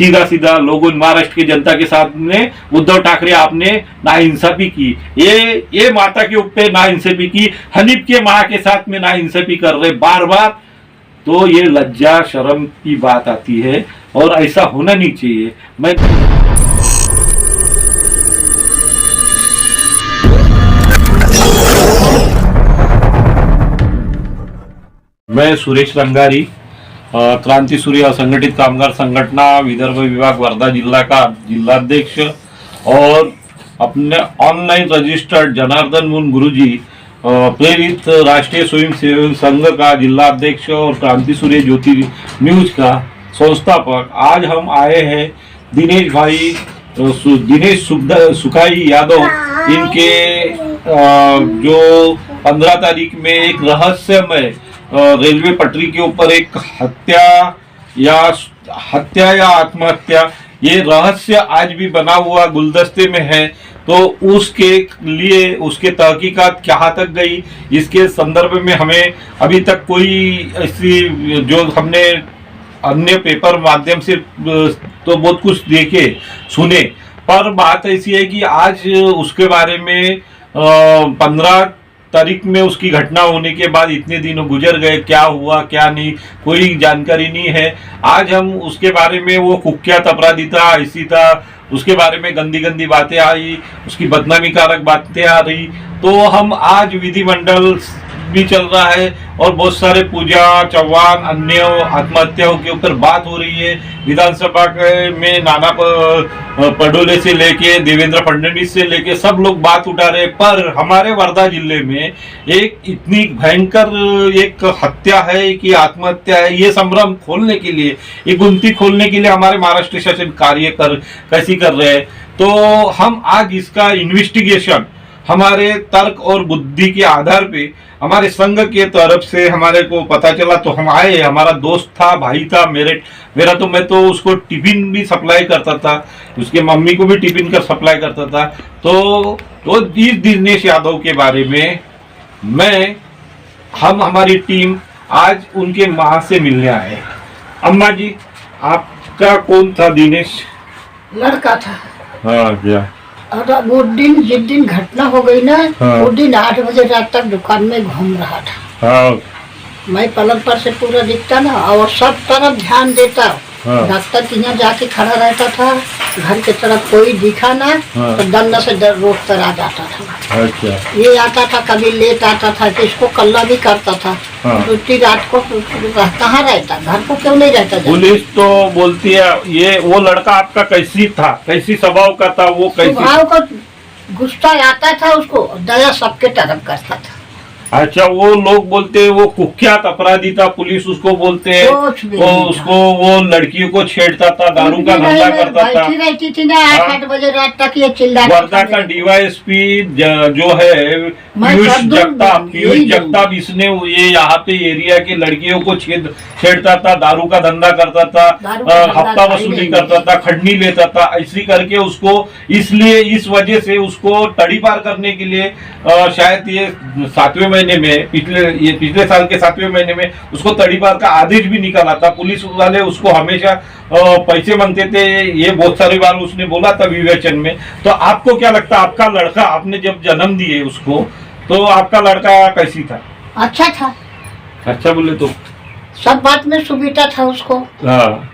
सीधा सीधा लोगों महाराष्ट्र की जनता के साथ में उद्धव ठाकरे आपने नाइंसाफी की, ये माता के ऊपर नाइंसाफी की, हनीफ के माँ के साथ में नाइंसाफी कर रहे बार बार। तो ये लज्जा शर्म की बात आती है और ऐसा होना नहीं चाहिए। मैं सुरेश रंगारी, क्रांति सूर्य असंगठित कामगार संगठना विदर्भ विभाग वर्धा जिला का जिलाध्यक्ष और अपने ऑनलाइन रजिस्टर्ड जनार्दन मुन गुरुजी प्रेरित राष्ट्रीय स्वयंसेवक संघ का जिलाध्यक्ष और क्रांति सूर्य ज्योति न्यूज का संस्थापक। आज हम आए हैं दिनेश सुखाई यादव, इनके जो 15 तारीख में एक रहस्यमय रेलवे पटरी के ऊपर एक हत्या या आत्महत्या, ये रहस्य आज भी बना हुआ गुलदस्ते में है। तो उसके लिए उसके तहकीकात कहाँ तक गई, इसके संदर्भ में हमें अभी तक कोई ऐसी, जो हमने अन्य पेपर माध्यम से तो बहुत कुछ देखे सुने, पर बात ऐसी है कि आज उसके बारे में 15 तारीख में उसकी घटना होने के बाद इतने दिन गुजर गए, क्या हुआ क्या नहीं कोई जानकारी नहीं है। आज हम उसके बारे में, वो कुख्यात अपराधी था, ऐसी था, उसके बारे में गंदी गंदी बातें आई, उसकी बदनामी कारक बातें आ रही। तो हम आज विधिमंडल भी चल रहा है और बहुत सारे पूजा चौहान अन्य आत्महत्याओं के ऊपर बात हो रही है। विधानसभा में नाना पटोले से लेके देवेंद्र फडणवीस से लेके सब लोग बात उठा रहे, पर हमारे वर्धा जिले में एक इतनी भयंकर एक हत्या है कि आत्महत्या है, ये संभ्रम खोलने के लिए, ये गुमती खोलने के लिए हमारे महाराष्ट्र शासन कैसी कर रहे हैं। तो हम आज इसका इन्वेस्टिगेशन हमारे तर्क और बुद्धि के आधार पे हमारे संघ के तरफ से हमारे को पता चला, तो हम आए। हमारा दोस्त था, भाई था, मेरा तो मैं तो उसको टिफिन भी सप्लाई करता था, उसके मम्मी को भी टिफिन कर सप्लाई करता था। तो इस दिनेश यादव के बारे में हमारी टीम आज उनके माँ से मिलने आए। अम्मा जी, आपका कौन था दिनेश? लड़का था। हाँ क्या? और वो दिन जिस दिन घटना हो गई ना, हाँ। वो दिन 8 बजे रात तक दुकान में घूम रहा था। हाँ। मैं पलंग पर से पूरा दिखता ना और सब तरफ ध्यान देता। हाँ। डॉक्टर के यहाँ जाके खड़ा रहता था, घर के तरफ कोई दिखा ना। हाँ। तो डंडा से रोड पर आ जाता था। अच्छा। ये आता था, कभी लेट आता था, कि इसको कल्ला भी करता था। हाँ। रोटी रात को कहाँ रहता, घर को क्यों नहीं रहता? पुलिस तो बोलती है, ये वो लड़का आपका कैसी था, कैसी स्वभाव का था, वो कैसी? स्वभाव का गुस्सा आता था उसको, दया सबके तरफ करता था। अच्छा, वो लोग बोलते हैं वो कुख्यात अपराधी था, पुलिस उसको बोलते हैं, वो लड़कियों को छेड़ता था, दारू का धंधा करता था। रहती थी ना 8 बजे रात तक ये चिल्ला। वर्धा का डीवाईएसपी जो है पीयूष जगताप, इसने ये यहाँ पे एरिया के लड़कियों को छेड़ता था, दारू का धंधा करता था, हफ्ता वसूली करता था, खंडनी लेता था, ऐसी करके उसको, इसलिए इस वजह से उसको तड़ीपार करने के लिए शायद ये 7वें महीने में, पिछले साल के 7वें महीने में उसको तड़ीपार का आदेश भी निकाला था। पुलिस वाले उसको हमेशा पैसे मांगते थे, ये बहुत सारी बार उसने बोला था विवेचन में। तो आपको क्या लगता है, आपका लड़का, आपने जब जन्म दिए उसको, तो आपका लड़का कैसी था? अच्छा था। अच्छा बोले तो सब बात में सुविधा था उसको। हाँ।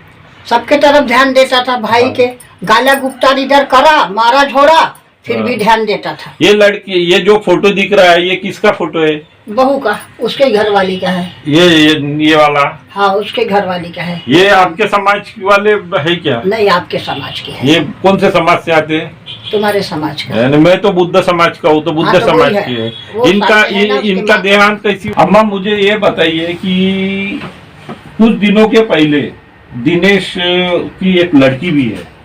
सबके तरफ ध्यान देता था। भाई के गाला गुप्तार इधर करा, मारा झोड़ा, फिर भी ध्यान देता था। ये लड़की, ये जो फोटो दिख रहा है, ये किसका फोटो है? बहू का, उसके घर वाली का है। ये वाला? हाँ, उसके घर वाली का है। ये आपके समाज वाले है क्या? नहीं, आपके समाज के है। ये कौन से समाज से आते हैं? तुम्हारे समाज का। मैं तो बुद्ध समाज का हूँ, तो बुद्ध समाज की है। इनका देहांत कैसी? अम्मा मुझे ये बताइए कि कुछ दिनों के पहले दिनेश की एक लड़की भी है,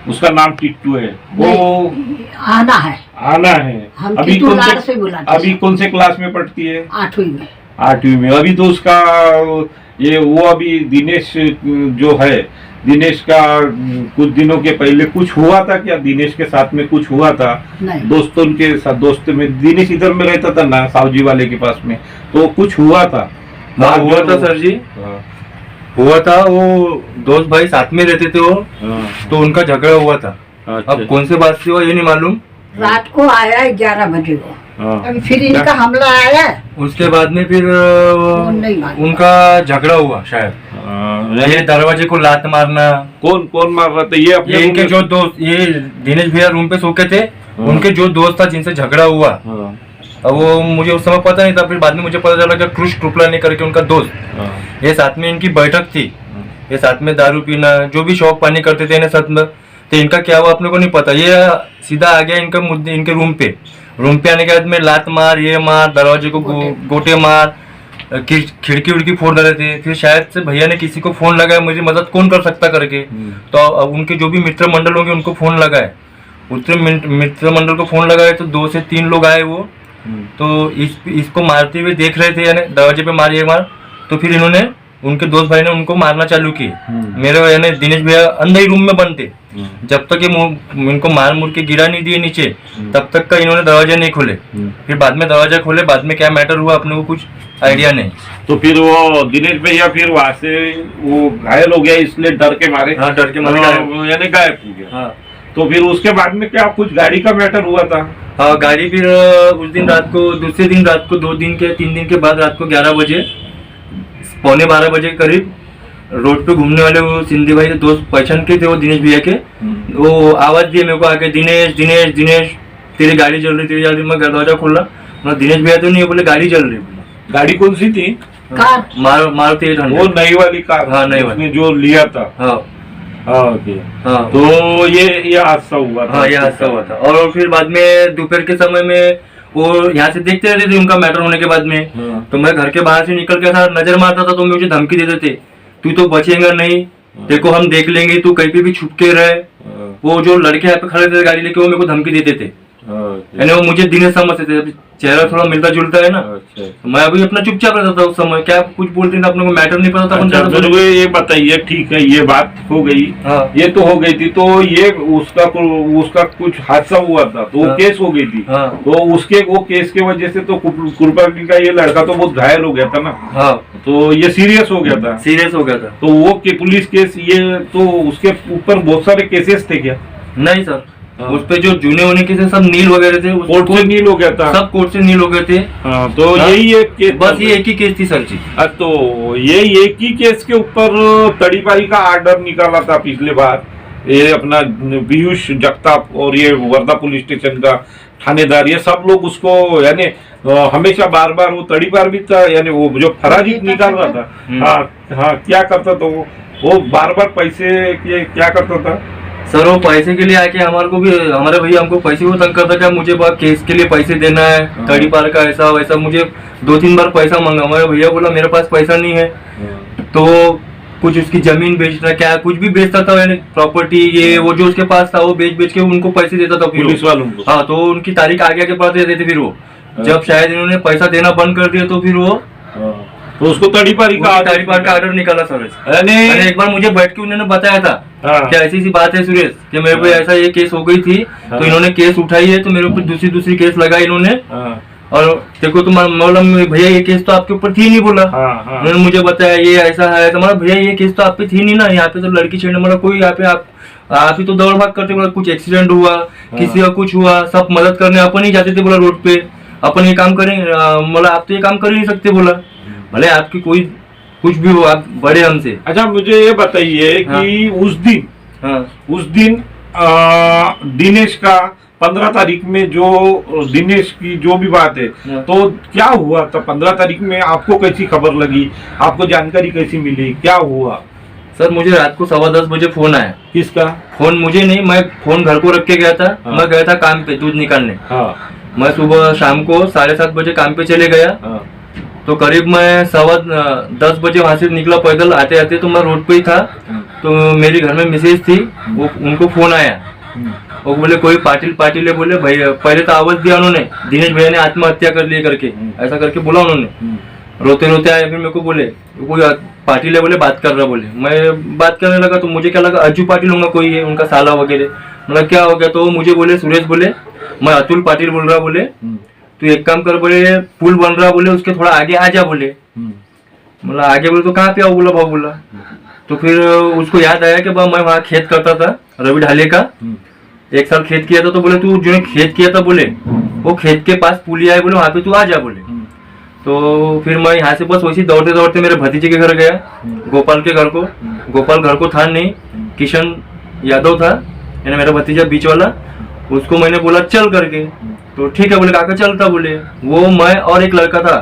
उसका नाम टिट्टू है, वो आना है। अभी कौन से क्लास में पढ़ती है? 8वीं में। अभी तो उसका वो अभी दिनेश जो है, दिनेश का कुछ दिनों के पहले कुछ हुआ था क्या? दिनेश के साथ में कुछ हुआ था? दोस्तों के साथ, दोस्त में दिनेश इधर में रहता था ना, सावजी वाले के पास में, तो कुछ हुआ था? हुआ था सर जी। हुआ था वो दोस्त भाई साथ में रहते थे वो, तो उनका झगड़ा हुआ था। अब कौन से बात से हुआ ये नहीं मालूम। रात को आया 11 बजे वो, हाँ। अभी फिर इनका हमला आया, उसके बाद में फिर नहीं मालूम। उनका झगड़ा हुआ शायद, ये दरवाजे को लात मारना। कौन कौन मार रहा था? ये अपने ये इनके जो दोस्त, ये दिनेश भैया रूम पे सो के थे, उनके जो दोस्त था जिनसे झगड़ा हुआ। अब वो मुझे उस समय पता नहीं था, फिर बाद में मुझे पता चला कि क्रुश टुपलानी करके उनका दोस्त, ये साथ में इनकी बैठक थी, ये साथ में दारू पीना जो भी शौक पानी करते थे ना साथ में। तो इनका क्या हुआ अपने को नहीं पता, ये सीधा आ गया इनका मुद्दे इनके रूम पे आने के बाद में लात मार, ये मार, दरवाजे को गोटे मार, खिड़की उड़की फोड़ डाले थे। फिर शायद से भैया ने किसी को फोन लगाया, मुझे मदद कौन कर सकता करके, तो अब उनके जो भी मित्र मंडल होंगे उनको फोन लगाए, उतने मित्र मंडल को फोन लगाए तो 2 से 3 लोग आए वो, तो इसको मारते हुए देख रहे थे, यानी दरवाजे पे मार ये मार, तो फिर इन्होंने उनके दोस्त भाई ने उनको मारना चालू किए। मेरे यानी दिनेश भैया अंदर ही रूम में बंद थे, जब तक ये इनको मार मुर के गिरा नहीं दिए नीचे तब तक का इन्होंने दरवाजे नहीं खोले। फिर बाद में दरवाजा खोले, बाद में क्या मैटर हुआ अपने को कुछ आइडिया नहीं। तो फिर वो दिनेश भैया फिर वहां से वो घायल हो गया इसलिए डर के मारे, हाँ डर के मारे यानी गायब हो गया। हाँ। तो फिर उसके बाद में क्या कुछ गाड़ी का मैटर हुआ था? हाँ गाड़ी फिर उस दिन रात को, दूसरे दिन रात को 2 दिन के 3 दिन के बाद रात को 11 बजे, पौने 12 बजे के करीब रोड पे घूमने वाले वो सिंधी भाई के दोस्त पहचान के थे वो दिनेश भैया के, वो आवाज दिए मेरे को आके, दिनेश दिनेश दिनेश तेरी गाड़ी चल रही, तेरी गाड़ी। मैं दरवाजा खोला, मैं दिनेश भैया तो नहीं है, बोले गाड़ी चल रही। गाड़ी कौन सी थी? कार, मारुति 800, वो नई वाली कार? हाँ नई वाली जो लिया था। हाँ ओके। हाँ तो ये हादसा हुआ था। हाँ ये हादसा हुआ था। और फिर बाद में दोपहर के समय में वो यहाँ से देखते रहते थे उनका मैटर होने के बाद में, तो मैं घर के बाहर से निकल के था नजर मारता था, तो मुझे धमकी देते थे, तू तो बचेगा नहीं, देखो हम देख लेंगे, तू कहीं पे भी छुप के रहे। वो जो लड़के यहाँ पे खड़े थे गाड़ी लेके, वो मेरे को धमकी देते थे, यानी वो मुझे दिनेश समझते थे, चेहरा थोड़ा मिलता जुलता है ना। मैं अभी अपना चुपचाप रहता था उस समय, क्या कुछ बोलते थे, अपने को मैटर नहीं पता था। अच्छा, ये बताइए, ठीक है ये बात हो गई, हाँ। ये तो हो गई थी, तो ये उसका कुछ हादसा हुआ था तो वो केस हो गई थी, हाँ। तो वो केस के वजह से तो कुलकर्णी का ये लड़का तो बहुत घायल हो गया था ना। हाँ तो ये सीरियस हो गया था। सीरियस हो गया था। तो वो पुलिस केस, ये तो उसके ऊपर बहुत सारे केसेस थे क्या? नहीं सर, उस पे जो जूने होने के सब नील वगैरह थे, कोर्ट से नील हो गया था, सब कोर्ट से नील हो गए थे। हाँ, तो यही एक केस, बस ये एक ही केस थी सर जी। तो ये एक ही केस के ऊपर तड़ीपारी का आर्डर निकाला था पिछले बार, ये अपना पीयूष जगताप और ये वर्धा पुलिस स्टेशन का थानेदार, ये सब लोग उसको यानी हमेशा बार बार वो तड़ीपार भी था, यानी वो जो फराजी निकाल रहा था। हाँ हाँ, क्या करता था वो बार बार पैसे क्या करता था सर? वो पैसे के लिए आके हमारे को भी, हमारे भैया हमको पैसे को तंग करता, क्या मुझे केस के लिए पैसे देना है, तड़ी पार का ऐसा वैसा, मुझे 2-3 बार पैसा मांगा। हमारे भैया बोला मेरे पास पैसा नहीं है, तो कुछ उसकी जमीन बेचना, क्या कुछ भी बेचता था, यानी प्रॉपर्टी ये वो जो उसके पास था वो बेच के उनको पैसे देता था पुलिस वालों को। हाँ, तो उनकी तारीख आगे बढ़ते देते थे। फिर वो जब शायद इन्होंने पैसा देना बंद कर दिया, तो फिर वो तो उसको तड़ीपारी का आर्डर निकाला सर। एक बार मुझे बैठ के उन्होंने बताया था कि ऐसी सी बात है सुरेश, कि मेरे पे ऐसा ये केस हो गई थी, तो इन्होंने केस उठाई है, तो मेरे ऊपर दूसरी केस लगाई इन्होंने। और देखो तुम भैया ये केस तो आपके ऊपर थी नहीं, बोला। उन्होंने मुझे बताया ये ऐसा है, तो भैया ये केस तो आप पे थी नहीं ना, यहाँ पे तो लड़की छेड़ने मतलब कोई यहाँ पे आप ही तो दौड़ भाग करते, बोला कुछ एक्सीडेंट हुआ, किसी का कुछ हुआ, सब मदद करने अपन ही जाते थे, बोला रोड पे अपन ये काम करेंगे, बोला आप तो ये काम कर ही नहीं सकते, बोला भले आपकी कोई कुछ भी हो, आप बड़े हमसे। अच्छा, मुझे ये बताइए कि उस दिन दिनेश का 15 तारीख में जो दिनेश की जो भी बात है, तो क्या हुआ था 15 तारीख में? आपको कैसी खबर लगी, आपको जानकारी कैसी मिली, क्या हुआ? सर मुझे रात को 10:15 बजे फोन आया। किसका फोन? मुझे नहीं, मैं फोन घर को रख के गया था। मैं गया था काम पे दूध निकालने। मैं सुबह शाम को 7:30 बजे काम पे चले गया, तो करीब मैं 10:15 बजे वहां से निकला पैदल, आते आते तो मैं रोड पे ही था, तो मेरी घर में मिसेज थी, वो उनको फोन आया, वो बोले कोई पाटिल है, बोले भैया, पहले तो आवाज दिया उन्होंने, दिनेश भैया ने आत्महत्या कर ली करके, ऐसा करके बोला उन्होंने। रोते रोते आए, फिर मेरे को बोले कोई पाटिल है, बोले बात कर रहा, बोले। मैं बात करने लगा तो मुझे क्या लगा अज्जू पाटिल होगा कोई है, उनका साला वगैरह, मतलब क्या हो गया। तो मुझे बोले सुरेश, बोले मैं अतुल पाटिल बोल रहा, बोले तू एक काम कर, बोले पुल बन रहा, बोले उसके थोड़ा आगे आ जा, बोले। बोला आगे बोले तो कहाँ पे आओ, बोला भाव बोला। तो फिर उसको याद आया कि मैं वहाँ खेत करता था रवि ढाले का, 1 साल खेत किया था। तो बोले तू जो खेत किया था बोले वो खेत के पास पुलिया है बोले, वहाँ पे तू आ जा बोले। तो फिर मैं यहाँ से बस वैसे दौड़ते दौड़ते मेरे भतीजे के घर गया, गोपाल के घर को। गोपाल घर को था नहीं, किशन यादव था, यानी मेरा भतीजा बीच वाला। उसको मैंने बोला चल करके, तो ठीक है बोले काका चलता बोले। वो मैं और एक लड़का था,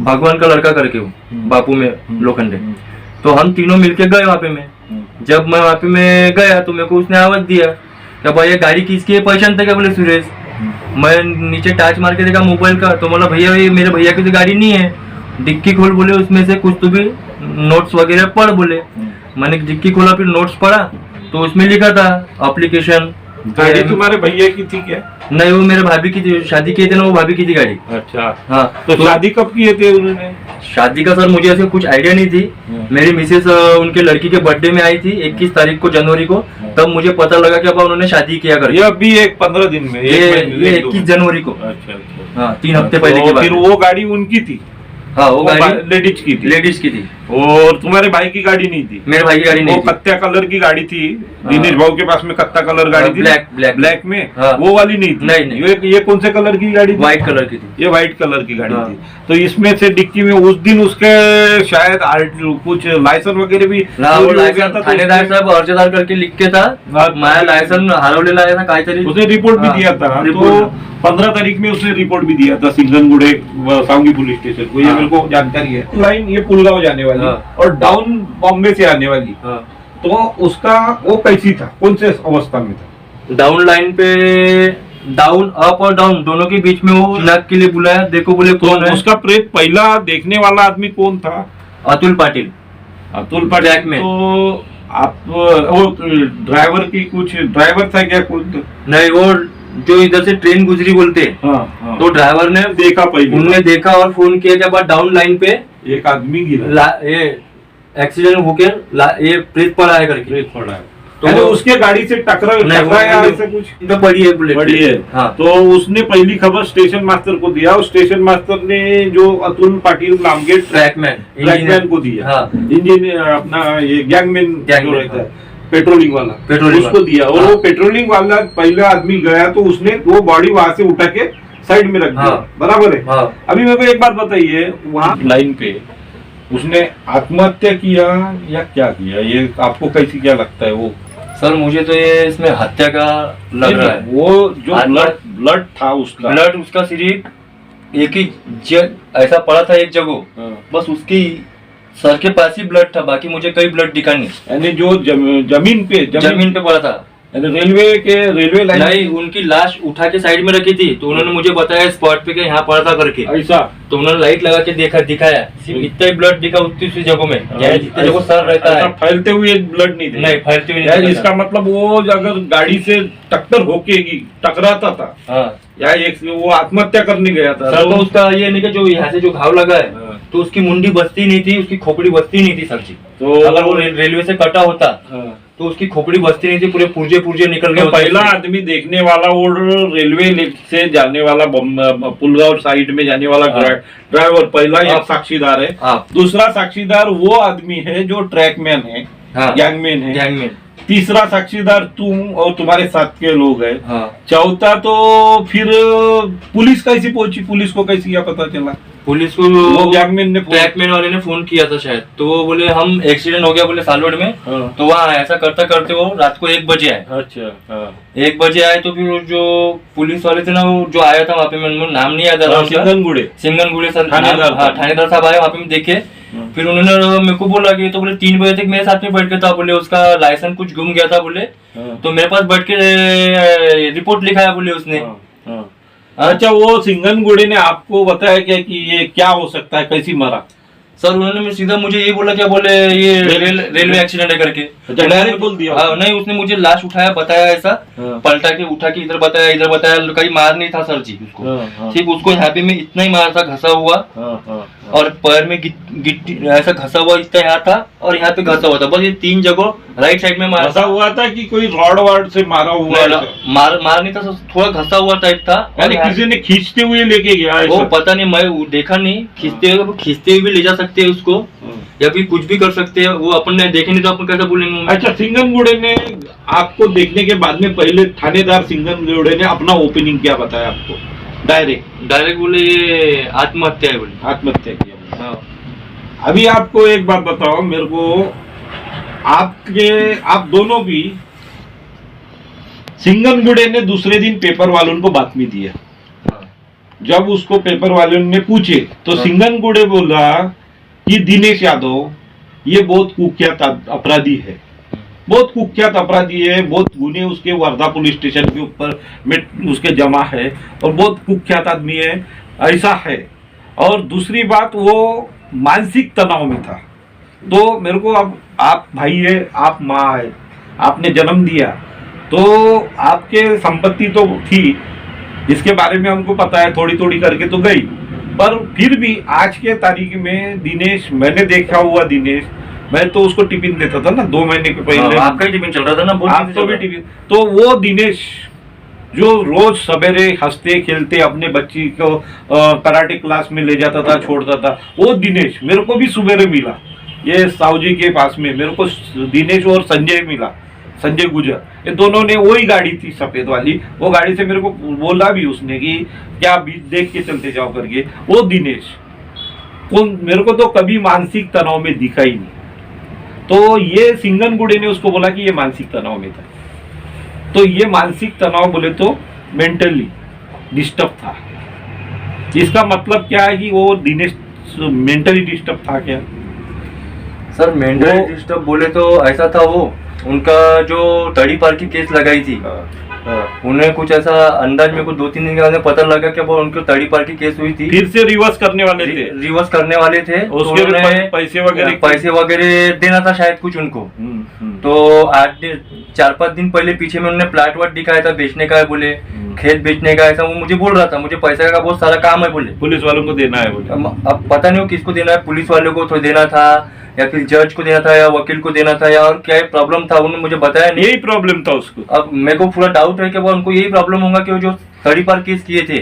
भगवान का लड़का करके, वो बापू में लोखंडे। तो हम तीनों मिलके गए वहाँ पे। मैं जब मैं वहाँ पे मैं गया तो मेरे को उसने आवाज दिया कि भाई ये गाड़ी किसकी है, पहचानते क्या बोले सुरेश। मैं नीचे टाच मार के देखा मोबाइल का, तो बोला भैया ये मेरे भैया की तो गाड़ी नहीं है, डिक्की खोल बोले उसमें से कुछ तो भी नोट्स वगैरह पढ़ बोले। मैंने डिक्की खोला, फिर नोट्स पढ़ा तो उसमें लिखा था एप्लीकेशन। गाड़ी तुम्हारे भैया की थी क्या? नहीं, वो मेरे भाभी की थी, शादी किए थे ना वो भाभी की थी गाड़ी। अच्छा हाँ। तो शादी कब किए थे उन्होंने? शादी का सर मुझे ऐसे कुछ आइडिया नहीं थी। मेरी मिसेस उनके लड़की के बर्थडे में आई थी 21 तारीख को जनवरी को, तब मुझे पता लगा कि अब उन्होंने शादी किया कर। ये अभी 15 दिन में, ये 21 जनवरी को। अच्छा अच्छा। हाँ, 3 हफ्ते पहले की बात। फिर वो गाड़ी उनकी थी? हाँ, वो गाड़ी लेडीज की थी। लेडीज की थी। और तुम्हारे भाई की गाड़ी नहीं थी? मेरे भाई की गाड़ी नहीं वो थी। कत्ता कलर की गाड़ी थी, दिनेश भाऊ के पास में कत्ता कलर गाड़ी थी, ब्लैक में। हाँ। वो वाली नहीं थी? नहीं। ये कौन से कलर की गाड़ी थी? व्हाइट कलर की थी। ये व्हाइट कलर की गाड़ी हाँ। थी। तो इसमें से डिक्की में उस दिन उसके शायद कुछ लाइसेंस वगैरह भी चोरी हो गया था। थानेदार साहब अर्जदार करके लिख के था, मैं लाइसेंस हरवलेला आहे ना काहीतरी, उसने रिपोर्ट भी दिया था। तो 15 तारीख में उसने रिपोर्ट भी दिया था सिंगनगुड़े सांगी पुलिस स्टेशन को। ये मेरे को जानकारी है। लाइन ये पुलगांव जाने वाली और डाउन बॉम्बे से आने वाली। तो उसका वो कैसी था, कौन से अवस्था में था? डाउन लाइन पे, डाउन अप और डाउन दोनों के बीच में वो नाक के लिए बुलाया, देखो बोले कौन है। उसका प्रेत पहला देखने वाला आदमी कौन था? अतुल पाटिल। अतुल पाटिल में। तो आप वो ड्राइवर की कुछ ड्राइवर था क्या कुछ? नहीं, वो जो इधर से ट्रेन गुजरी बोलते। हाँ। तो ड्राइवर ने देखा, पहले उनने देखा और फोन किया के बाद डाउन लाइन पे एक आदमी गिरा, ये एक्सीडेंट होके ये प्रेत पड़ा है करके। प्रेत पड़ा है। तो उसके गाड़ी से टकराया ऐसा कुछ? तो पड़ी है बुलेट, पड़ी है। हाँ। तो उसने पहली खबर स्टेशन मास्टर को दिया और स्टेशन मास्टर ने जो अतुल पाटिल नाम के ट्रैकमैन को दिया। हाँ। इंजीनियर अपना ये गैंगमैन जो रहता है, पेट्रोलिंग वाला, उसको दिया। और वो पेट्रोलिंग वाला पहला आदमी गया तो उसने वो बॉडी वहां से उठा के साइड में रख दिया। बराबर है। अभी मेरे को एक बात बताइए, वहाँ लाइन पे उसने आत्महत्या किया या क्या किया, ये आपको कैसी क्या लगता है? वो सर मुझे तो ये इसमें हत्या का लग रहा है। वो जो ब्लड था उसका, ब्लड उसका सिर्फ एक ही ऐसा पड़ा था एक जगह, बस उसकी सर के पास ही ब्लड था, बाकी मुझे कई ब्लड दिखा नहीं। यानी जो जमीन पे पड़ा था, रेलवे लाइन नहीं, उनकी लाश उठा के साइड में रखी थी। तो उन्होंने मुझे बताया स्पॉट पे कि यहाँ पड़ा था करके ऐसा। तो उन्होंने लाइट लगा के दिखाया, सिर्फ इतना ही ब्लड दिखा उतनी सी जगह में, जितने जगह सर रहता है। फैलते हुए ब्लड नहीं फैलते हुए। इसका मतलब वो अगर गाड़ी से टक्कर होके टकराता था, या एक वो आत्महत्या करने गया था। सर तो उसका ये नहीं कि जो यहाँ से जो घाव लगा है तो उसकी मुंडी बचती नहीं थी, उसकी खोपड़ी बचती नहीं थी सर जी। तो अगर वो रेलवे से कटा होता तो उसकी खोपड़ी बचती नहीं थी, पूरे पुर्जे निकल गए। पहला आदमी देखने वाला वो रेलवे से जाने वाला पुलगांव साइड में जाने वाला ड्राइवर पहला एक साक्षीदार है। दूसरा साक्षीदार वो आदमी है जो ट्रैकमैन है, गैंगमैन है। तीसरा साक्षीदार तुम और तुम्हारे साथ के लोग हैं। चौथा तो फिर पुलिस कैसी पहुंची, पुलिस को कैसी क्या पता चला? पुलिस को वो ट्रैकमैन वाले ने फोन किया था शायद, तो वो बोले हम एक्सीडेंट हो गया बोले सालवड़ में। तो वहाँ ऐसा करते करते वो रात को 1 बजे आए। अच्छा। 1 बजे आए तो फिर जो पुलिस वाले थे ना, वो जो आया था वहाँ पे, मेरे नाम नहीं याद आ रहा, सिंगनगुड़े सर थानेदार साहब आए वहाँ पे, देखे। फिर उन्होंने मेरे को बोला कि तो बोले 3 बजे तक मेरे साथ में बैठ के था, बोले उसका लाइसेंस कुछ गुम गया था बोले, तो मेरे पास बैठ के रिपोर्ट लिखाया बोले उसने। अच्छा, वो सिंगनगुड़े ने आपको बताया क्या कि ये क्या हो सकता है, कैसी मरा? सर उन्होंने सीधा मुझे ये बोला, क्या बोले, ये रेलवे एक्सीडेंट है करके। अच्छा, डायरेक्ट बोल दिया? हाँ, नहीं, उसने मुझे लाश उठाया, बताया ऐसा, पलटा के उठा के इधर बताया, कहीं मार नहीं था सर जी उसको, सिर्फ उसको यहाँ पे में इतना ही मारा था, घसा हुआ, और पैर में गिट्टी ऐसा घसा हुआ, इतना यहाँ था और यहाँ पे घसा हुआ था, बस ये 3 जगह राइट साइड में मारा हुआ था कि कोई रॉड वार्ड से मारा हुआ? मार नहीं था, थोड़ा घसा हुआ टाइप था। और किसी ने खींचते हुए लेके गया? वो पता नहीं, मैं देखा नहीं। खींचते हुए भी ले जा सकते हैं उसको, या फिर कुछ भी कर सकते हैं, वो अपन ने देखे नहीं तो अपन कैसे बोलेंगे। अच्छा, सिंगनगुड़े ने आपको देखने के बाद में पहले थानेदार सिंगनगुड़े ने अपना ओपनिंग क्या बताया आपको? डायरेक्ट बोले ये आत्महत्या है, बोले आत्महत्या किया। हाँ। अभी आपको एक बात बताओ मेरे को, आप दोनों भी, सिंगनगुड़े ने दूसरे दिन पेपर वालों को बातमी दिया। जब उसको पेपर वालों ने पूछे तो सिंगनगुड़े बोला कि दिनेश यादव ये बहुत कुख्यात अपराधी है, बहुत कुख्यात अपराधी है, बहुत गुने उसके वर्धा पुलिस स्टेशन के ऊपर में उसके जमा है और बहुत कुख्यात आदमी है, ऐसा है। और दूसरी बात, वो मानसिक तनाव में था। तो मेरे को, अब आप भाई है, आप माँ है, आपने जन्म दिया, तो आपके संपत्ति तो थी, इसके बारे में हमको पता है, थोड़ी थोड़ी करके तो गई, पर फिर भी आज के तारीख में दिनेश, मैंने देखा हुआ दिनेश, मैं तो उसको टिफिन देता था ना 2 महीने के पहले। आपका ही टिफिन चल रहा था ना? आप तो भी टिफिन, तो वो दिनेश जो रोज सवेरे हंसते खेलते अपने बच्ची को कराटे क्लास में ले जाता था, छोड़ता था, वो दिनेश मेरे को भी सवेरे मिला, ये सावजी के पास में मेरे को दिनेश और संजय मिला, संजय गुजर, ये दोनों ने, वही गाड़ी थी सफेद वाली, वो गाड़ी से मेरे को बोला भी उसने कि क्या बीच देख के चलते जाओ करके। वो दिनेश कौन, मेरे को तो कभी मानसिक तनाव में दिखा ही नहीं। तो ये सिंगनगुड़े ने उसको बोला कि ये मानसिक तनाव में था, तो ये मानसिक तनाव बोले तो मेंटली डिस्टर्ब था। इसका मतलब क्या है कि वो दिनेश मेंटली डिस्टर्ब था क्या? सर मेंटली डिस्टर्ब बोले तो ऐसा था, वो उनका जो तड़ी पार की केस लगाई थी, उन्हें कुछ ऐसा अंदाज में को 2-3 दिन के बाद पता लगा कि वो उनकी तर्ड पार्टी केस हुई थी, फिर से रिवर्स करने वाले थे, उसके पैसे वगैरह देना था शायद कुछ उनको। तो 4-5 दिन पहले पीछे में उन्होंने प्लाट वाट दिखाया था बेचने का है बोले, खेत बेचने का, ऐसा वो मुझे बोल रहा था, मुझे पैसे का बहुत सारा काम है बोले, पुलिस वालों को देना है बोले। अब पता नहीं किसको देना है, पुलिस वालों को तो देना था या फिर जज को देना था या वकील को देना था, या और क्या प्रॉब्लम था उन्होंने मुझे बताया नहीं। यही प्रॉब्लम था उसको। अब मेरे को पूरा डाउट है कि वो उनको यही प्रॉब्लम होगा कि वो जो 30 पार केस किए थे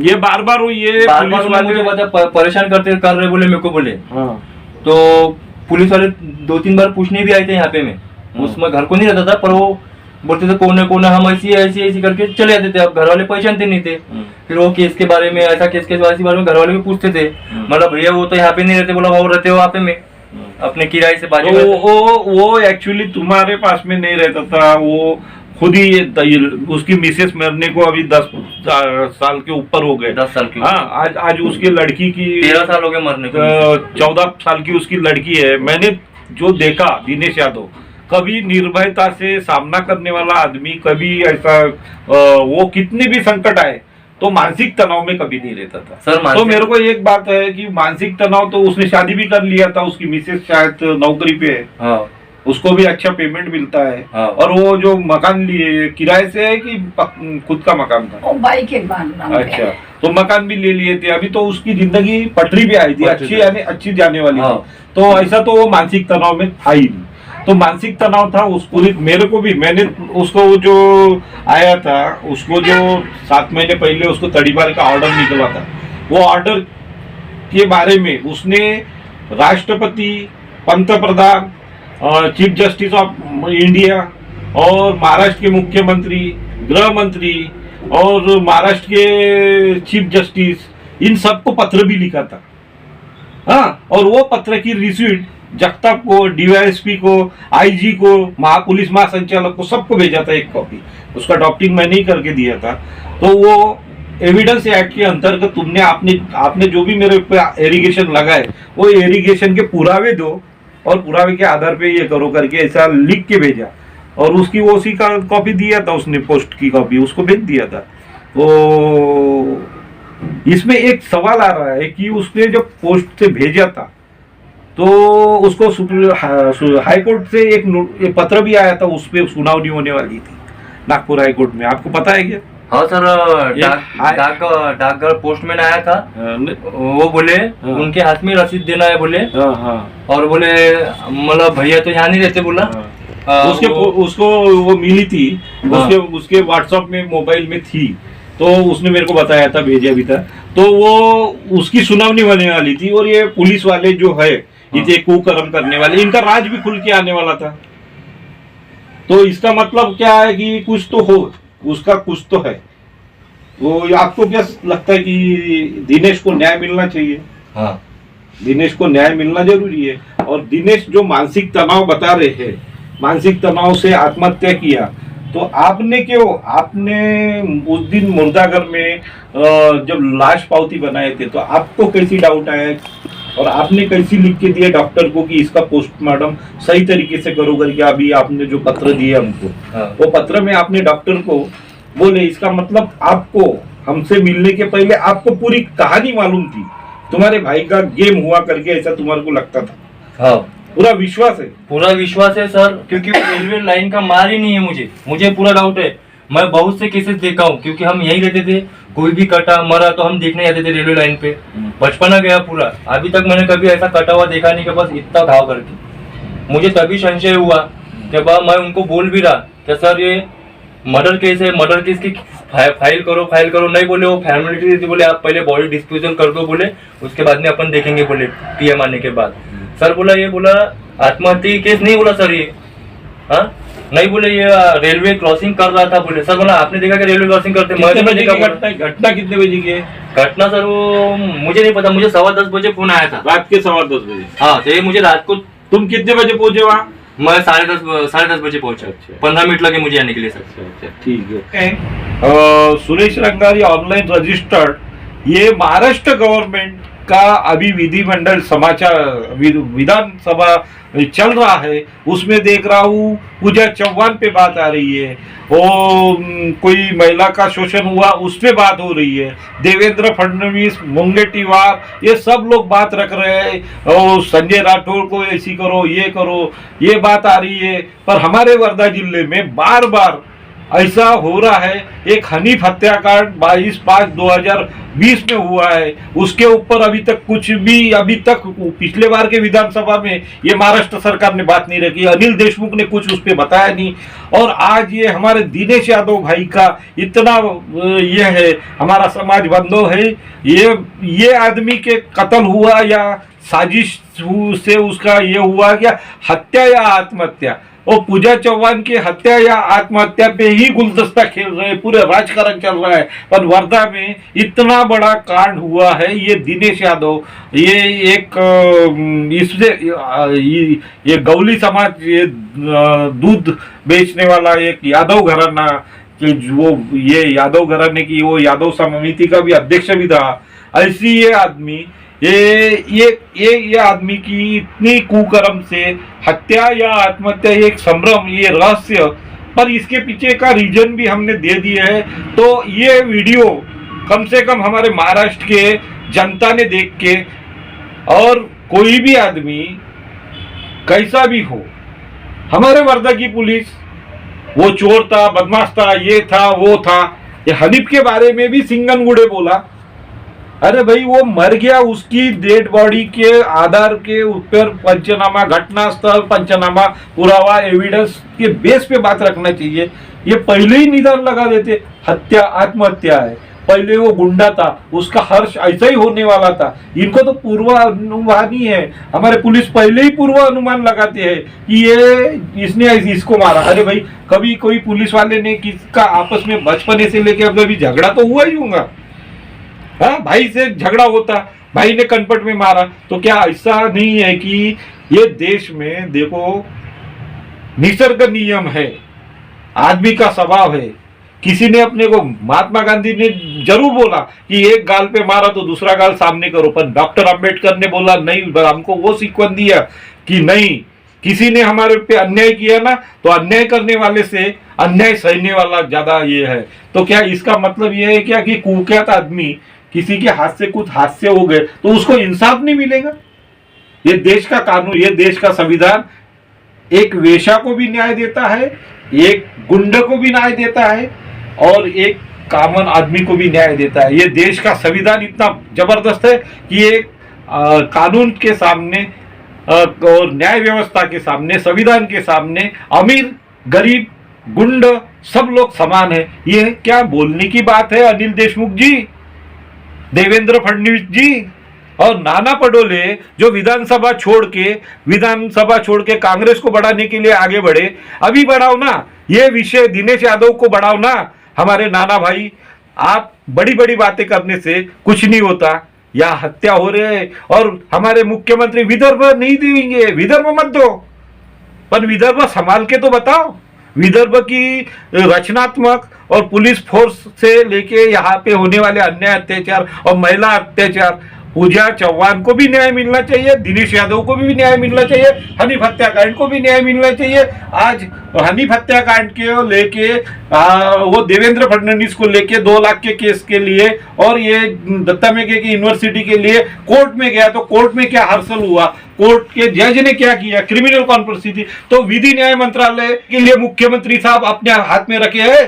ये बार बार मुझे परेशान कर रहे बोले मेरे को बोले। तो पुलिस वाले 2-3 बार पूछने भी आए थे यहाँ पे, मैं उसमें घर को नहीं रहता था, पर वो बोलते थे कोने हम ऐसी करके चले जाते थे। अब घर वाले पहचानते नहीं थे, फिर वो केस के बारे में, ऐसा केस के बारे में घर वाले भी पूछते थे, मतलब भैया वो तो यहाँ पे नहीं रहते, बोला वो रहते हो वहाँ पे में अपने किराए से बाजू। वो एक्चुअली तुम्हारे पास में नहीं रहता था, वो खुद ही, उसकी मिसेस मरने को अभी 10 साल के ऊपर हो गए, 10 साल की। हाँ, आज उसकी लड़की की 13 साल हो गए मरने को, 14 साल की उसकी लड़की है। मैंने जो देखा दिनेश यादव, कभी निर्भयता से सामना करने वाला आदमी, कभी ऐसा वो कितने भी संकट आए तो मानसिक तनाव में कभी नहीं रहता था सर। तो मेरे को एक बात है कि मानसिक तनाव, तो उसने शादी भी कर लिया था, उसकी मिसेस शायद नौकरी पे है। हाँ। उसको भी अच्छा पेमेंट मिलता है। हाँ। और वो जो मकान लिए किराए से है कि खुद का मकान था? भाई के बांधना। अच्छा, तो मकान भी ले लिए थे, अभी तो उसकी जिंदगी पटरी पे आई थी, अच्छी यानी अच्छी जाने वाली थी। तो ऐसा तो वो मानसिक तनाव में था ही नहीं। तो मानसिक तनाव था उसको, मेरे को भी, मैंने उसको जो आया था, उसको जो 7 महीने पहले उसको तड़ीपार का ऑर्डर निकला था, वो ऑर्डर के बारे में उसने राष्ट्रपति, पंतप्रधान, चीफ जस्टिस ऑफ इंडिया और महाराष्ट्र के मुख्यमंत्री, गृह मंत्री और महाराष्ट्र के चीफ जस्टिस, इन सबको पत्र भी लिखा था। हाँ, और वो पत्र की रिसीट जगताप को, डीवाईएसपी को, आईजी को, पुलिस महासंचालक को, सबको भेजा था एक कॉपी। उसका ड्राफ्टिंग मैंने ही करके दिया था। तो वो एविडेंस एक्ट के अंतर्गत आपने जो भी मेरे पे एरिगेशन लगाए, वो एरिगेशन के पुरावे दो और पुरावे के आधार पे ये करो करके ऐसा लिख के भेजा, और उसकी उसी का कॉपी दिया था उसने, पोस्ट की कॉपी उसको भेज दिया था। तो इसमें एक सवाल आ रहा है कि उसने जब पोस्ट से भेजा था तो उसको हाई कोर्ट से एक पत्र भी आया था, उस पर सुनवाई होने वाली थी नागपुर हाई कोर्ट में, आपको पता है क्या? हाँ सर, डाकघर पोस्टमैन आया था, वो बोले उनके हाथ में रसीद देना है बोले, और बोले मतलब भैया तो यहाँ नहीं रहते बोला। उसको वो मिली थी, उसके व्हाट्सएप में मोबाइल में थी, तो उसने मेरे को बताया था, भेजा भी था, तो वो उसकी सुनवाई होने वाली थी। और ये पुलिस वाले जो है ये कुकर्म करने वाले, इनका राज भी खुल के आने वाला था। तो इसका मतलब क्या है कि कुछ तो हो, उसका कुछ तो है। तो आपको क्या लगता है कि दिनेश को न्याय मिलना चाहिए? हाँ, दिनेश को न्याय मिलना जरूरी है। और दिनेश जो मानसिक तनाव बता रहे हैं, मानसिक तनाव से आत्महत्या किया, तो आपने उस दिन मुर्दाघर में जब लाश पावती बनाए थे, तो आपको कैसी डाउट आया और आपने कैसी लिख के दिया डॉक्टर को कि इसका पोस्टमार्टम सही तरीके से करो करके? अभी आपने जो पत्र दिए हमको, वो पत्र में आपने डॉक्टर को बोले, इसका मतलब आपको हमसे मिलने के पहले आपको पूरी कहानी मालूम थी, तुम्हारे भाई का गेम हुआ करके, ऐसा तुम्हारे को लगता था? हाँ, पूरा विश्वास है? पूरा विश्वास है सर, क्योंकि रेलवे लाइन का मार ही नहीं है। मुझे पूरा डाउट है। मैं बहुत से केसेस देखा हूँ, क्योंकि हम यहीं रहते थे, कोई भी कटा मरा तो हम देखने जाते थे रेलवे लाइन पे। बचपना गया पूरा, अभी तक मैंने कभी ऐसा कटा हुआ देखा नहीं कि बस इतना घाव करके। मुझे तभी संशय हुआ कि मैं उनको बोल भी रहा कि सर ये मर्डर केस है, मर्डर केस की फाइल करो। नहीं बोले, वो फॉर्मेलिटी थी, बोले आप पहले बॉडी डिस्पोजल कर दो बोले, उसके बाद में अपन देखेंगे बोले, पीएम आने के बाद। सर बोला, ये बोला आत्महत्या केस नहीं बोला सर, ये हाँ नहीं बोले, ये रेलवे क्रॉसिंग कर रहा था बोले। सर बोला आपने देखा कि रेलवे क्रॉसिंग करते? घटना कितने बजे की है? घटना सर वो मुझे नहीं पता, मुझे 10:15 बजे फोन आया था, रात के 10:15 बजे। हाँ, तो ये मुझे रात को। तुम कितने बजे पहुंचे वहाँ? मैं 10:30 बजे पहुंचा। 15 मिनट लगे मुझे आने के लिए सर। ठीक है। सुरेश रंगारी ऑनलाइन रजिस्टर्ड, ये महाराष्ट्र गवर्नमेंट का अभी विधिमंडल समाचार विधानसभा चल रहा है, उसमें देख रहा हूँ पूजा चौहान पे बात आ रही है, कोई महिला का शोषण हुआ उस पे बात हो रही है, देवेंद्र फडणवीस, मुंगेटीवार, ये सब लोग बात रख रहे हैं, और संजय राठौर को ऐसी करो, ये बात आ रही है। पर हमारे वर्धा जिले में बार बार ऐसा हो रहा है। एक हनीफ हत्याकांड 22/5/2020 में हुआ है, उसके ऊपर अभी तक पिछले बार के विधानसभा में ये महाराष्ट्र सरकार ने बात नहीं रखी, अनिल देशमुख ने कुछ उस पर बताया नहीं। और आज ये हमारे दिनेश यादव भाई का इतना ये है, हमारा समाज बंधु है, ये आदमी के कत्ल हुआ या साजिश से उसका ये हुआ क्या, हत्या या आत्महत्या? और पूजा चौहान की हत्या या आत्महत्या पे ही गुलदस्ता खेल रहे हैं, पूरे राजकारण चल रहा है। पर वर्धा में इतना बड़ा कांड हुआ है, ये दिनेश यादव, ये एक इससे ये गौली समाज, ये दूध बेचने वाला एक यादव घराना, वो ये यादव घराने की वो यादव समिति का भी अध्यक्ष भी था। ऐसी ये आदमी, ये आदमी की इतनी कुकर्म से हत्या या आत्महत्या, एक संभ्रम, ये रहस्य, पर इसके पीछे का रीजन भी हमने दे दिया है। तो ये वीडियो कम से कम हमारे महाराष्ट्र के जनता ने देख के, और कोई भी आदमी कैसा भी हो, हमारे वर्धा की पुलिस, वो चोर था, बदमाश था, ये था, वो था, ये हनीफ के बारे में भी सिंगनगुड़े बोला। अरे भाई वो मर गया, उसकी डेड बॉडी के आधार के ऊपर पंचनामा, घटना स्थल पंचनामा, पुरावा, एविडेंस के बेस पे बात रखना चाहिए। ये पहले ही निदान लगा देते हत्या आत्महत्या है, पहले वो गुंडा था, उसका हर्ष ऐसा ही होने वाला था। इनको तो पूर्वानुमान ही है, हमारे पुलिस पहले ही पूर्वानुमान लगाते हैं कि ये इसने इसको मारा। अरे भाई कभी कोई पुलिस वाले ने किसका आपस में बचपने से लेके अब अभी झगड़ा तो हुआ ही होगा, हाँ, भाई से झगड़ा होता, भाई ने कनपट में मारा, तो क्या ऐसा नहीं है कि ये देश में देखो निसर्ग नियम है, आदमी का स्वभाव है। किसी ने अपने को, महात्मा गांधी ने जरूर बोला कि एक गाल पे मारा तो दूसरा गाल सामने करो, पर डॉक्टर अंबेडकर ने बोला नहीं, हमको वो सीक्वेंस दिया कि नहीं, किसी ने हमारे पे अन्याय किया ना, तो अन्याय करने वाले से अन्याय सहने वाला ज्यादा ये है। तो क्या इसका मतलब ये है क्या कि कुख्यात आदमी किसी के हाथ से कुछ हादसे हो गए तो उसको इंसाफ नहीं मिलेगा? ये देश का कानून, ये देश का संविधान एक वेश्या को भी न्याय देता है, एक गुंडे को भी न्याय देता है और एक कॉमन आदमी को भी न्याय देता है। ये देश का संविधान इतना जबरदस्त है कि ये कानून के सामने और न्याय व्यवस्था के सामने, संविधान के सामने अमीर गरीब गुंड सब लोग समान है। ये क्या बोलने की बात है अनिल देशमुख जी, देवेंद्र फडणवीस जी और नाना पटोले जो विधानसभा छोड़ के कांग्रेस को बढ़ाने के लिए आगे बढ़े। अभी बढ़ाओ ना ये विषय, दिनेश यादव को बढ़ाओ ना हमारे नाना भाई। आप बड़ी बड़ी बातें करने से कुछ नहीं होता। या हत्या हो रहे और हमारे मुख्यमंत्री विदर्भ नहीं देंगे, विदर्भ मत दो, पर विदर्भ संभाल के तो बताओ। विदर्भ की रचनात्मक और पुलिस फोर्स से लेके यहाँ पे होने वाले अन्याय अत्याचार और महिला अत्याचार, पूजा चौहान को भी न्याय मिलना चाहिए, दिनेश यादव को भी न्याय मिलना चाहिए, हनीफ हत्याकांड को भी न्याय मिलना चाहिए। आज हनीफ हत्याकांड के लेके वो देवेंद्र फडणवीस को लेके 2 लाख के केस के लिए और ये दत्ता मेघे की यूनिवर्सिटी के लिए कोर्ट में गया, तो कोर्ट में क्या हासिल हुआ, कोर्ट के जज ने क्या किया, क्रिमिनल कॉन्स्पिरेसी थी। तो विधि न्याय मंत्रालय के लिए मुख्यमंत्री साहब अपने हाथ में रखे हैं।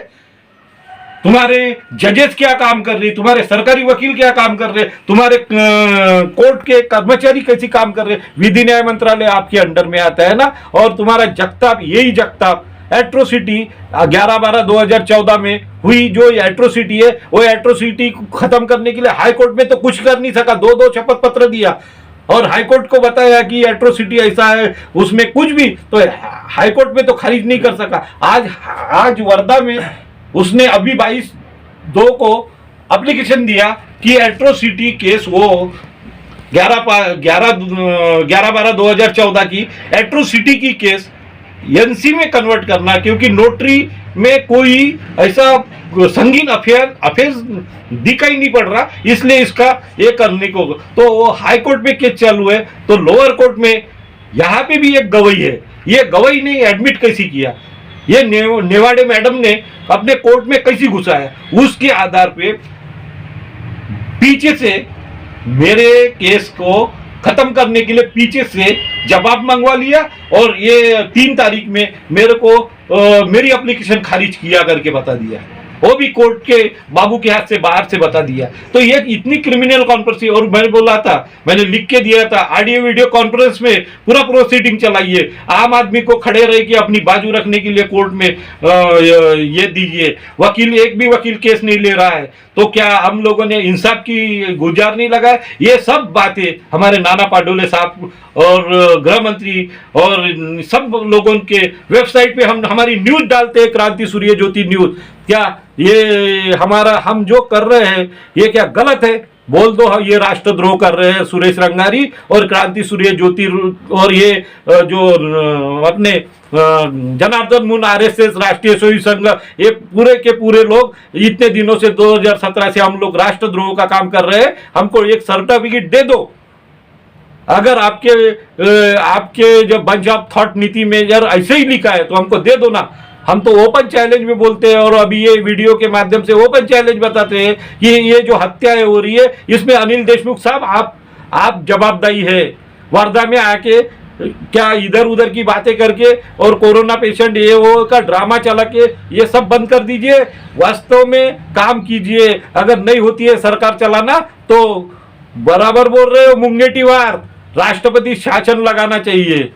तुम्हारे जजेस क्या काम कर रहे, तुम्हारे सरकारी वकील क्या काम कर रहे, तुम्हारे कोर्ट के कर्मचारी कैसी काम कर रहे, विधि न्याय मंत्रालय आपके अंडर में आता है ना। और तुम्हारा जगताप, यही जगताप एट्रोसिटी 11/12/2014 में हुई जो एट्रोसिटी है, वो एट्रोसिटी खत्म करने के लिए हाईकोर्ट में तो कुछ कर नहीं सका, 2 शपथ पत्र दिया और हाईकोर्ट को बताया कि एट्रोसिटी ऐसा है, उसमें कुछ भी, तो हाईकोर्ट में तो खारिज नहीं कर सका। आज वर्धा में उसने अभी 22/2 को एप्लीकेशन दिया कि एट्रोसिटी केस वो 11/12/2014 की एट्रोसिटी की केस एनसी में कन्वर्ट करना, क्योंकि नोटरी में कोई ऐसा संगीन अफेयर दिखाई नहीं पड़ रहा, इसलिए इसका ये करने को। तो वो हाई कोर्ट में केस चालू है, तो लोअर कोर्ट में यहाँ पे भी एक गवाही है। ये गवाही ने एडमिट कैसी किया, ये नेवाड़े मैडम ने अपने कोर्ट में कैसी घुसाया, उसके आधार पे पीछे से मेरे केस को खत्म करने के लिए पीछे से जवाब मंगवा लिया और ये 3 तारीख में मेरे को मेरी एप्लीकेशन खारिज किया करके बता दिया, वो भी कोर्ट के बाबू के हाथ से बाहर से बता दिया। तो ये इतनी क्रिमिनल कॉन्फ्रेंस, और मैं बोला था, मैंने लिख के दिया था ऑडियो वीडियो कॉन्फ्रेंस में पूरा प्रोसीडिंग चलाइए, आम आदमी को खड़े रह के अपनी बाजू रखने के लिए कोर्ट में ये दीजिए। वकील, एक भी वकील केस नहीं ले रहा है, तो क्या हम लोगों ने इंसाफ की गुजार नहीं लगाए? ये सब बातें हमारे नाना पटोले साहब और गृह मंत्री और सब लोगों के वेबसाइट पे हम हमारी न्यूज डालते हैं, क्रांति सूर्य ज्योति न्यूज। क्या ये हम जो कर रहे हैं ये क्या गलत है? बोल दो ये राष्ट्रद्रोह कर रहे हैं सुरेश रंगारी और क्रांति सूर्य ज्योति और ये जो अपने जनार्दन मुन आरएसएस राष्ट्रीय स्वयं संघ, ये पूरे के पूरे लोग इतने दिनों से 2017 से हम लोग राष्ट्रद्रोह का काम कर रहे हैं। हमको एक सर्टिफिकेट दे दो। अगर आपके जो बंच ऑफ थॉट नीति में यार ऐसे ही लिखा है तो हमको दे दो ना। हम तो ओपन चैलेंज में बोलते हैं और अभी ये वीडियो के माध्यम से ओपन चैलेंज बताते हैं कि ये जो हत्याएं हो रही है इसमें अनिल देशमुख साहब आप जवाबदारी है। वर्धा में आके क्या इधर उधर की बातें करके और कोरोना पेशेंट ये वो का ड्रामा चला के ये सब बंद कर दीजिए, वास्तव में काम कीजिए। अगर नहीं होती है सरकार चलाना तो बराबर बोल रहे हो मुंगेटीवार, राष्ट्रपति शासन लगाना चाहिए।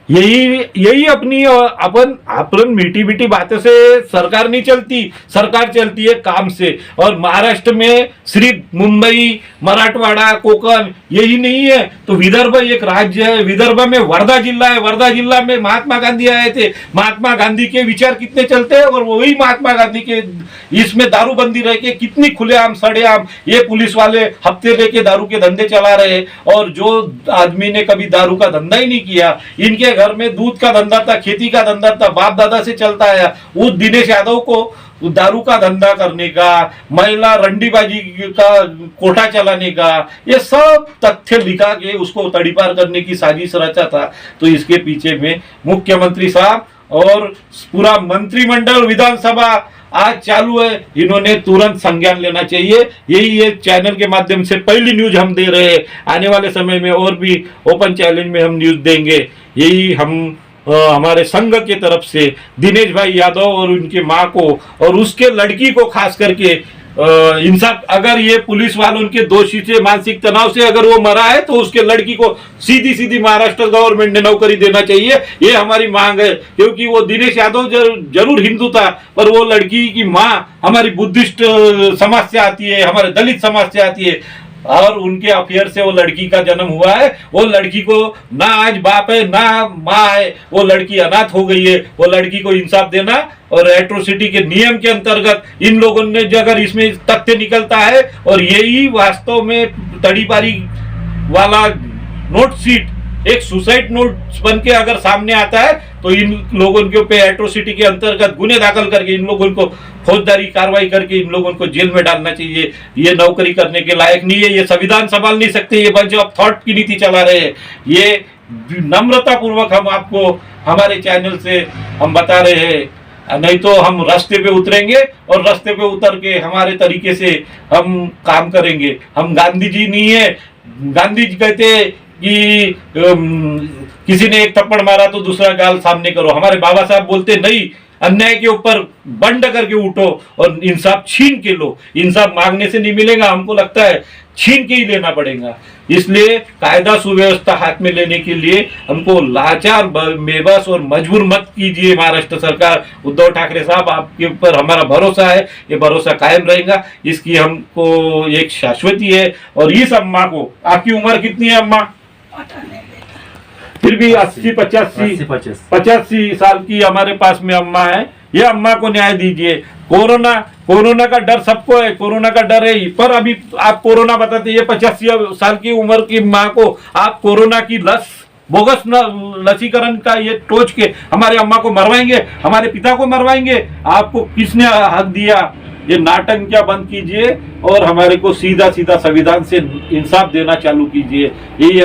यही अपनी अपन मीठी मीठी बातों से सरकार नहीं चलती, सरकार चलती है काम से। और महाराष्ट्र में सिर्फ मुंबई, मराठवाड़ा, कोकण यही नहीं है, तो विदर्भ एक राज्य है। विदर्भ में वर्धा जिला है, वर्धा जिला में महात्मा गांधी आए थे। महात्मा गांधी के विचार कितने चलते हैं और वही महात्मा गांधी के इसमें दारूबंदी रह के कितनी खुलेआम सड़ेआम ये पुलिस वाले हफ्ते लेके दारू के धंधे चला रहे हैं। और जो आदमी ने कभी दारू का धंधा ही नहीं किया, इनके घर में दूध का धंधा था, खेती का धंधा था, बाप दादा से चलता आया, उस दिनेश यादव को दारू का धंधा करने का, महिला रंडीबाजी का कोटा चलाने का, ये सब तथ्य लिखा के उसको तड़ीपार करने की साजिश रचा था। तो इसके पीछे में मुख्यमंत्री साहब और पूरा मंत्रिमंडल, विधानसभा आज चालू है, इन्होंने तुरंत संज्ञान लेना चाहिए। यही ये चैनल के माध्यम से पहली न्यूज हम दे रहे हैं। आने वाले समय में और भी ओपन चैलेंज में हम न्यूज देंगे। यही हम हमारे संघ के तरफ से दिनेश भाई यादव और उनकी माँ को और उसके लड़की को खास करके इंसाफ, अगर ये पुलिस वालों के दोषी से मानसिक तनाव से अगर वो मरा है तो उसके लड़की को सीधी सीधी महाराष्ट्र गवर्नमेंट ने नौकरी देना चाहिए। ये हमारी मांग है, क्योंकि वो दिनेश यादव जरूर हिंदू था, पर वो लड़की की माँ हमारी बुद्धिस्ट समाज से आती है, हमारे दलित समाज से आती है और उनके अफेयर से वो लड़की का जन्म हुआ है। वो लड़की को ना आज बाप है ना माँ है, वो लड़की अनाथ हो गई है। वो लड़की को इंसाफ देना और एट्रोसिटी के नियम के अंतर्गत इन लोगों ने अगर इसमें तथ्य निकलता है और यही वास्तव में तड़ीपारी वाला नोट सीट एक सुसाइड नोट बन के अगर सामने आता है तो इन लोगों के ऊपर एट्रोसिटी के अंतर्गत गुने दाखिल करके इन लोगों को फौजदारी कार्रवाई करके इन लोगों को जेल में डालना चाहिए। ये नौकरी करने के लायक नहीं है, ये संविधान संभाल नहीं सकते, ये बंच ऑफ थॉट की नीति चला रहे हैं। ये नम्रता पूर्वक हम आपको हमारे चैनल से हम बता रहे हैं, नहीं तो हम रास्ते पे उतरेंगे और रास्ते पे उतर के हमारे तरीके से हम काम करेंगे। हम गांधी जी नहीं है। गांधी जी कहते कि किसी ने एक थप्पड़ मारा तो दूसरा गाल सामने करो। हमारे बाबा साहब बोलते नहीं, अन्याय के ऊपर बंड करके उठो और इंसाफ छीन के लो। इंसाफ मांगने से नहीं मिलेगा, हमको लगता है छीन के ही लेना पड़ेगा। इसलिए कायदा सुव्यवस्था हाथ में लेने के लिए हमको लाचार बेबस और मजबूर मत कीजिए। महाराष्ट्र सरकार, उद्धव ठाकरे साहब, आपके ऊपर हमारा भरोसा है, ये भरोसा कायम रहेगा। इसकी हमको एक शाश्वती है। और इस अम्मा को, आपकी उम्र कितनी है अम्मा? फिर भी 85 साल की हमारे पास में अम्मा है। ये अम्मा को न्याय दीजिए। कोरोना का डर सबको है, कोरोना का डर है, पर अभी आप कोरोना बताते, ये 85 साल की उम्र की माँ को आप कोरोना की बोगस लसीकरण का ये टोच के हमारे अम्मा को मरवाएंगे, हमारे पिता को मरवाएंगे। आपको किसने हक दिया? ये नाटक क्या बंद कीजिए और हमारे को सीधा सीधा संविधान से इंसाफ देना चालू कीजिए। ये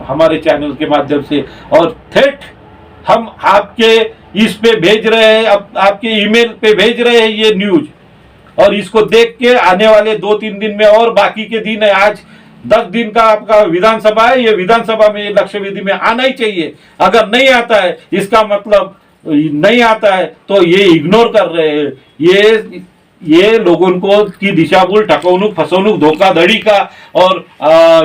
हमारे चैनल के माध्यम से और थेट हम आपके इस पे भेज रहे हैं, आपके ईमेल पे भेज रहे हैं ये न्यूज। और इसको देख के आने वाले 2-3 दिन में, और बाकी के दिन है, आज 10 दिन का आपका विधानसभा है, ये विधानसभा में लक्ष्य विधि में आना ही चाहिए। अगर नहीं आता है, इसका मतलब नहीं आता है तो ये इग्नोर कर रहे हैं। ये लोगों को की दिशाभूल, ठकौनुक, फसौनुक, धोखाधड़ी का और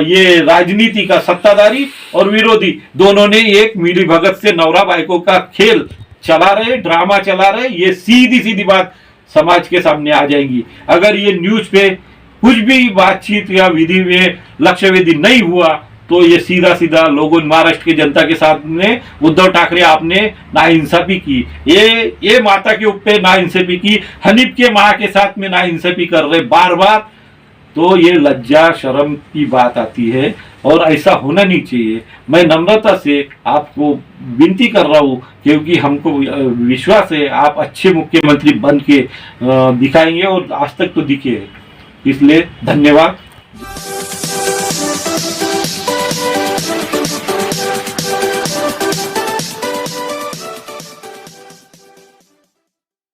ये राजनीति का सत्ताधारी और विरोधी दोनों ने एक मिली भगत से नवरा बायको का खेल चला रहे, ड्रामा चला रहे। ये सीधी सीधी बात समाज के सामने आ जाएंगी। अगर ये न्यूज पे कुछ भी बातचीत या विधि में लक्ष्य विधि नहीं हुआ तो ये सीधा सीधा लोगों, महाराष्ट्र की जनता के साथ में उद्धव ठाकरे आपने नाइंसाफी की। ये माता के ऊपर नाइंसाफी की, हनीफ के माँ के साथ में नाइंसाफी कर रहे बार बार। तो ये लज्जा शर्म की बात आती है और ऐसा होना नहीं चाहिए। मैं नम्रता से आपको विनती कर रहा हूँ, क्योंकि हमको विश्वास है आप अच्छे मुख्यमंत्री बन के दिखाएंगे और आज तक तो दिखे। इसलिए धन्यवाद।